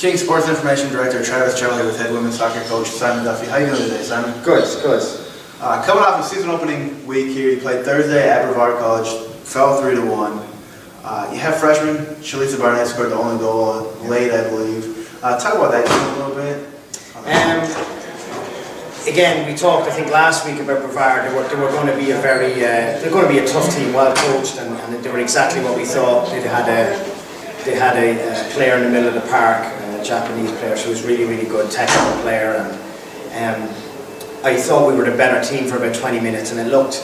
King Sports Information Director Travis Charlie with head women's soccer coach Simon Duffy. How are you doing today, Simon? Good. Coming off a season opening week here, you played Thursday at Brevard College, fell 3-1. You have freshman Shalisa Barnett scored the only goal late, I believe. Talk about that game a little bit. Again, we talked, I think, last week about Brevard. They were going to be they're going to be a tough team, well coached, and they were exactly what we thought. They had a player in the middle of the park, a Japanese player. She was really good, technical player, and I thought we were the better team for about 20 minutes, and it looked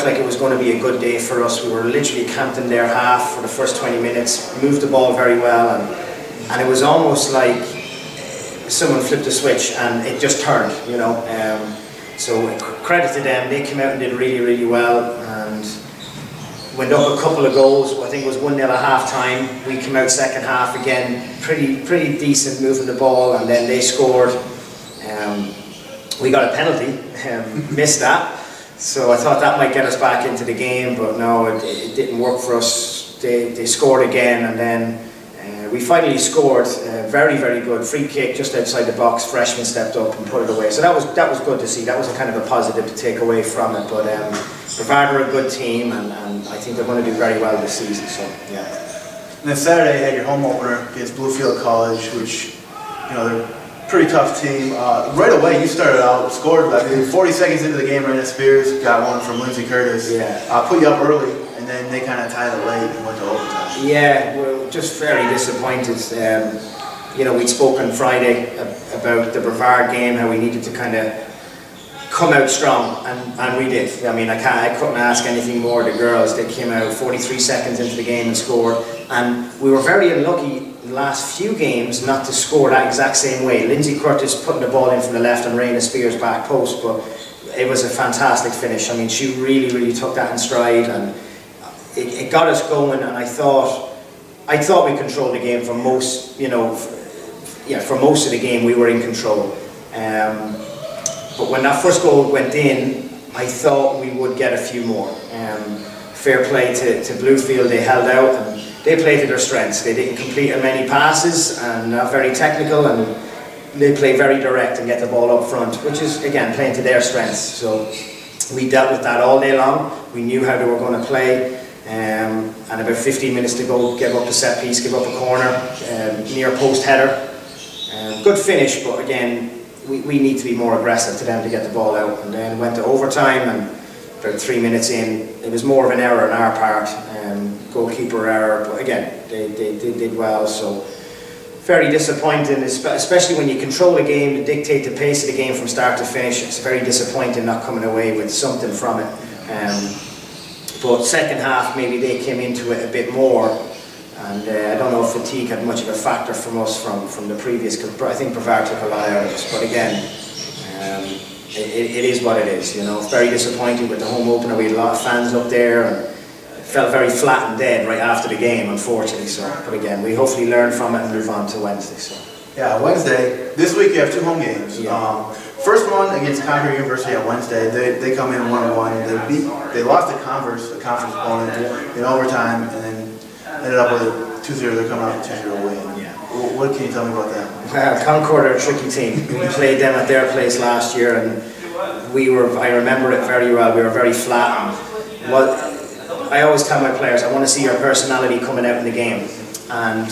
like it was going to be a good day for us. We were literally camped in their half for the first 20 minutes, moved the ball very well, and it was almost like someone flipped a switch and it just turned, you know. So credit to them, they came out and did really well, and went up a couple of goals. I think it was 1-0 at half time. We came out second half again, pretty decent moving the ball, and then they scored. We got a penalty, missed that. So I thought that might get us back into the game, but no, it didn't work for us. They scored again, and then we finally scored. Very good free kick just outside the box. Freshman stepped up and put it away. So that was good to see. That was a kind of a positive to take away from it. But Brevard are a good team, and I think they're going to do very well this season. So yeah. And then Saturday you had your home opener against Bluefield College, which they're a pretty tough team. Right away you started out, scored like 40 seconds into the game. Raina Spears got one from Lindsay Curtis. Yeah. Put you up early, and then they kind of tied it late and went to overtime. Yeah, we're just very disappointed. We'd spoken Friday about the Brevard game, how we needed to kind of come out strong, and we did. I mean, I couldn't ask anything more. The girls, they came out 43 seconds into the game and scored, and we were very unlucky in the last few games not to score that exact same way. Lindsay Curtis putting the ball in from the left and Raina Spears back post, but it was a fantastic finish. I mean, she really took that in stride, and it got us going, and I thought we controlled the game for most, for most of the game we were in control. But when that first goal went in, I thought we would get a few more. Fair play to Bluefield, they held out and they played to their strengths. They didn't complete many passes and not very technical, and they play very direct and get the ball up front, which is again playing to their strengths. So we dealt with that all day long. We knew how they were going to play. And about 15 minutes to go, give up a set piece, give up a corner, near post header. Good finish, but again, we need to be more aggressive to them to get the ball out. And then went to overtime, and about 3 minutes in, it was more of an error on our part, goalkeeper error. But again, they did well. So very disappointing, especially when you control a game, to dictate the pace of the game from start to finish. It's very disappointing not coming away with something from it. But second half, maybe they came into it a bit more, and I don't know if fatigue had much of a factor from us from the previous, because I think Brevard took a lot out of us. But again, it is what it is. It's very disappointing with the home opener. We had a lot of fans up there, and it felt very flat and dead right after the game, unfortunately. So, but again, we hopefully learn from it and move on to Wednesday. So. Yeah, Wednesday. This week you have 2 home games. Yeah. First one against Concord University on Wednesday. They come in 1-1. They lost to Converse, the conference opponent, in overtime, and then ended up with a 2-0. They're coming out with a 2-0 win. Yeah. What can you tell me about that? Well, Concord are a tricky team. We played them at their place last year, and I remember it very well. We were very flat. And I always tell my players, I want to see your personality coming out in the game, and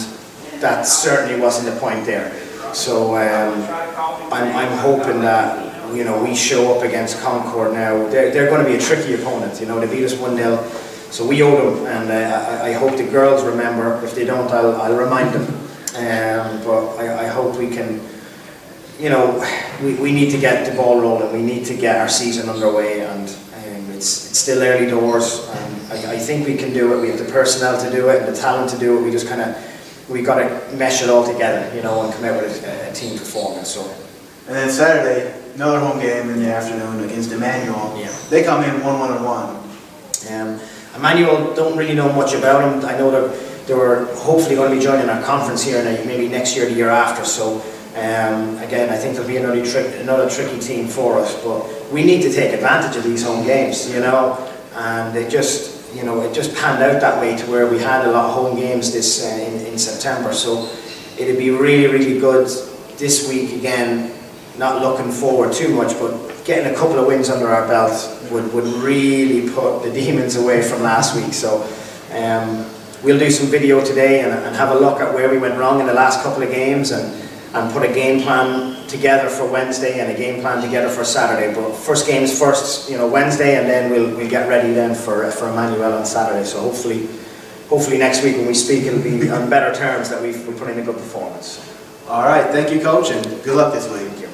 that certainly wasn't the point there. So I'm hoping that we show up against Concord now. They're going to be a tricky opponent. They beat us 1-0, so we owe them, and I hope the girls remember. If they don't, I'll remind them. But I hope we can. We need to get the ball rolling. We need to get our season underway, and it's still early doors. I think we can do it. We have the personnel to do it and the talent to do it. We got to mesh it all together, and come out with a team performance. So. And then Saturday, another home game in the afternoon against Emmanuel. Yeah. They come in 1-1. Emmanuel, don't really know much about them. I know they were hopefully going to be joining our conference here, maybe next year, the year after. So again, I think there'll be another tricky team for us. But we need to take advantage of these home games, and it just panned out that way to where we had a lot of home games in September. So it'd be really, really good this week again, not looking forward too much, but getting a couple of wins under our belt would really put the demons away from last week. So we'll do some video today and have a look at where we went wrong in the last couple of games and put a game plan together for Wednesday and a game plan together for Saturday. But first game is first, Wednesday, and then we'll get ready then for Emmanuel on Saturday. So hopefully next week when we speak, it'll be on better terms that we've put in a good performance. All right, thank you, Coach, and good luck this week.